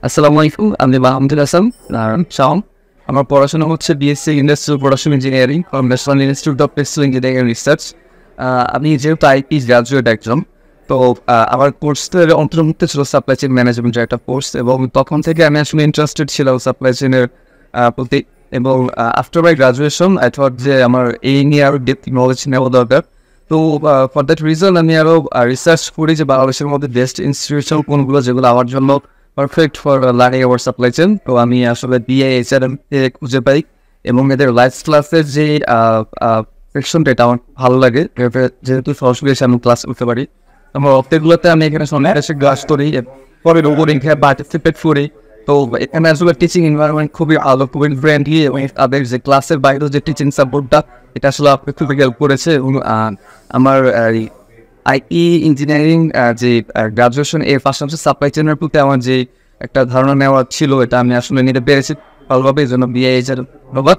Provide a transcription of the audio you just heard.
আসসালামু আলাইকুম, আমি মাহমুদুল হাসান শাওন। আমার পড়াশোনা হচ্ছে BSc industrial production engineering from national institute of petrol engineering and research. আমি যেহেতু আইটি গ্রাজুয়েট একজন, তো আমার কোর্সের অন্তর্ভুক্ত ছিল সাপ্লাই চেইন ম্যানেজমেন্টের একটা কোর্স, এবং তখন থেকে আমি আসলে ইন্টারেস্টেড ছিলাম সাপ্লাই চেইনের প্রতি। এবং after my graduation I thought যে আমার এই নিয়ে আরও ডেপথ নলেজ নেওয়া দরকার। তো ফর দ্যাট রিজন আমি আরও রিসার্চ করি যে বাংলাদেশের মধ্যে বেস্ট ইনস্টিটিউশন কোনগুলো যেগুলো আমার জন্য perfect for learning our supply chain. তো আমি আসলে বিএএইচআরএম খুঁজে পাই, এবং এদের লাইভ ক্লাসের যে সেকশনটা এটা আমার ভালো লাগে, যেহেতু সরাসরি এসে আমি ক্লাস করতে পারি। আমার অর্থেগুলোতে আমি এখানে সঙ্গে এসে ক্লাস করি, পরে পরীক্ষা পার্টিসিপেট করি। তো এখানে আসলে টিচিং এনভায়রনমেন্ট খুবই ভালো, খুবই ফ্রেন্ডলি, এবং তাদের যে ক্লাসের বাইরেও যে টিচিং সাপোর্টটা এটা আসলে আপনি খুবই হেল্প করেছে। এবং আমার আইটি ইঞ্জিনিয়ারিং যে গ্রাজুয়েশন এর পাশাপাশি সাপ্লাই চেইনের প্রতি আমার যে একটা ধারণা নেওয়া ছিল, এটা আমি আসলে নিতে পেরেছি ভালোভাবে। এই জন্য বিএএইচআর ধন্যবাদ।